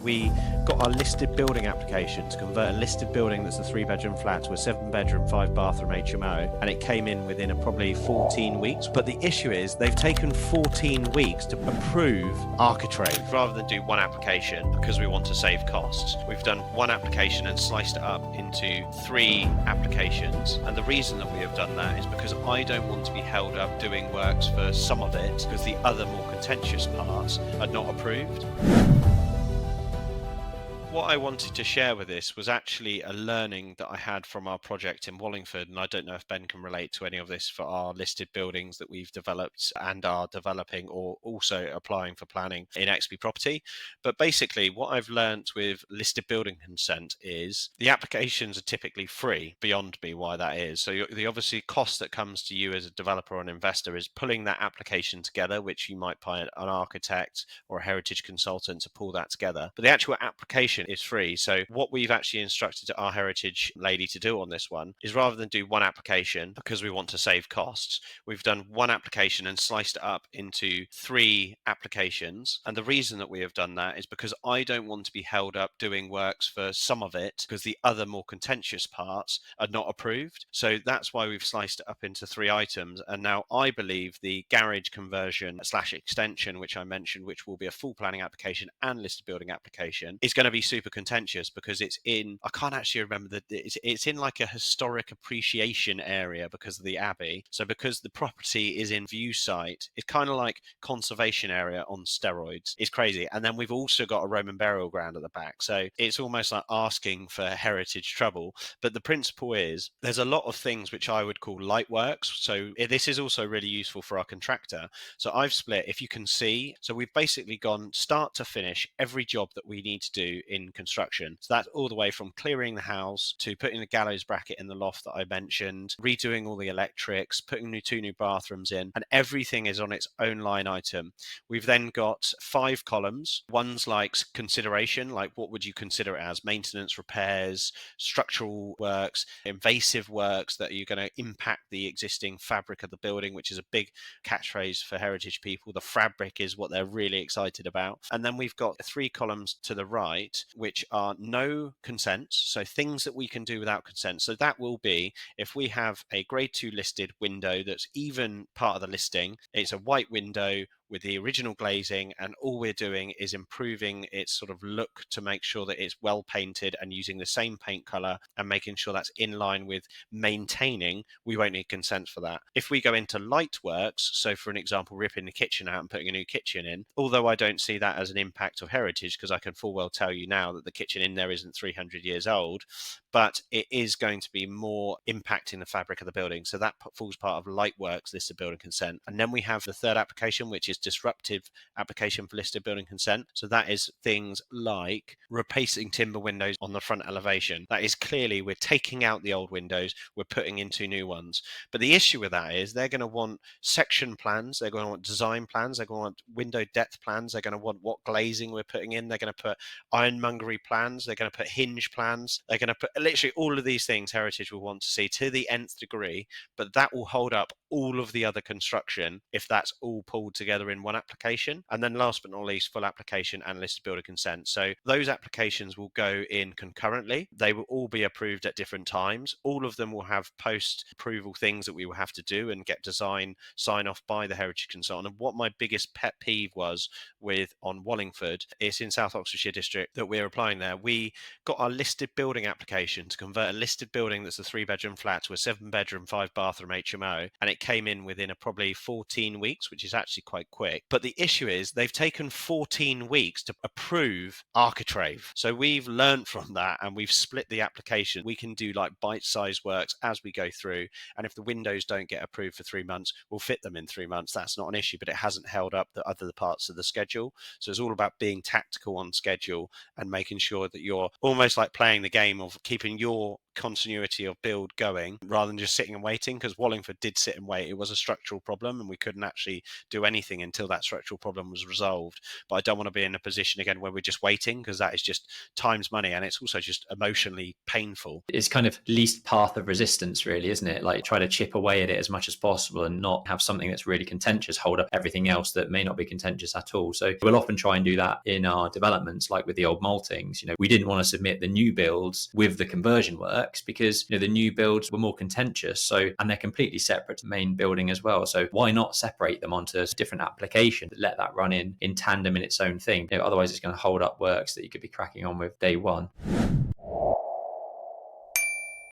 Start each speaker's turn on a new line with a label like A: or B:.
A: We got our listed building application to convert a listed building that's a 3-bedroom flat to a 7-bedroom, 5-bathroom HMO, and it came in within probably 14 weeks. But the issue is they've taken 14 weeks to approve architrave. Rather than do one application, because we want to save costs, we've done one application and sliced it up into 3 applications. And the reason that we have done that is because I don't want to be held up doing works for some of it because the other more contentious parts are not approved. What I wanted to share with this was actually a learning that I had from our project in Wallingford, and I don't know if Ben can relate to any of this for our listed buildings that we've developed and are developing or also applying for planning in XP Property. But basically what I've learnt with listed building consent is the applications are typically free. Beyond me why that is. So the obviously cost that comes to you as a developer or an investor is pulling that application together, which you might pay an architect or a heritage consultant to pull that together. But the actual application is free. So what we've actually instructed our heritage lady to do on this one is rather than do one application because we want to save costs, we've done one application and sliced it up into 3 applications. And the reason that we have done that is because I don't want to be held up doing works for some of it because the other more contentious parts are not approved. So that's why we've sliced it up into 3 items. And now I believe the garage conversion / extension, which I mentioned, which will be a full planning application and listed building application, is going to be super contentious because it's in, I can't actually remember it's in like a historic appreciation area because of the Abbey. So because the property is in view site, it's kind of like conservation area on steroids. It's crazy. And then we've also got a Roman burial ground at the back. So it's almost like asking for heritage trouble. But the principle is there's a lot of things which I would call light works. So this is also really useful for our contractor. So I've split, if you can see, so we've basically gone start to finish every job that we need to do in construction. So that's all the way from clearing the house to putting the gallows bracket in the loft that I mentioned, redoing all the electrics, putting 2 new bathrooms in, and everything is on its own line item. We've then got 5 columns. One's like consideration, like what would you consider it as? Maintenance, repairs, structural works, invasive works that are going to impact the existing fabric of the building, which is a big catchphrase for heritage people. The fabric is what they're really excited about. And then we've got 3 columns to the right, which are no consents, so things that we can do without consent. So that will be if we have a grade 2 listed window that's even part of the listing, it's a white window with the original glazing, and all we're doing is improving its sort of look to make sure that it's well painted and using the same paint color and making sure that's in line with maintaining, we won't need consent for that. If we go into light works, so for an example, ripping the kitchen out and putting a new kitchen in, although I don't see that as an impact of heritage because I can full well tell you now that the kitchen in there isn't 300 years old, but it is going to be more impacting the fabric of the building. So that falls part of light works, listed building consent. And then we have the third application, which is disruptive application for listed building consent. So that is things like replacing timber windows on the front elevation. That is clearly we're taking out the old windows, we're putting in 2 new ones. But the issue with that is they're going to want section plans, they're going to want design plans, they're going to want window depth plans, they're going to want what glazing we're putting in, they're going to put ironmongery plans, they're going to put hinge plans, they're going to put literally all of these things heritage will want to see to the nth degree, but that will hold up all of the other construction if that's all pulled together in one application. And then last but not least, full application and listed builder consent. So those applications will go in concurrently. They will all be approved at different times. All of them will have post-approval things that we will have to do and get design sign off by the heritage consultant. And what my biggest pet peeve was with on Wallingford, it's in South Oxfordshire district that we're applying there. We got our listed building application to convert a listed building that's a 3-bedroom flat to a 7-bedroom, 5-bathroom HMO, and it came in within probably 14 weeks, which is actually quite quick. But the issue is they've taken 14 weeks to approve architrave. So we've learned from that and we've split the application. We can do like bite-sized works as we go through, and if the windows don't get approved for 3 months, we'll fit them in 3 months. That's not an issue, but it hasn't held up the other parts of the schedule. So it's all about being tactical on schedule and making sure that you're almost like playing the game of keeping your continuity of build going rather than just sitting and waiting, because Wallingford did sit and wait. It was a structural problem and we couldn't actually do anything until that structural problem was resolved. But I don't want to be in a position again where we're just waiting, because that is just time's money, and it's also just emotionally painful.
B: It's kind of least path of resistance, really, isn't it? Like, try to chip away at it as much as possible and not have something that's really contentious hold up everything else that may not be contentious at all. So we'll often try and do that in our developments, like with the old maltings. We didn't want to submit the new builds with the conversion works because the new builds were more contentious, and they're completely separate to the main building as well. So why not separate them onto a different application, let that run in tandem in its own thing? Otherwise it's going to hold up works that you could be cracking on with day one.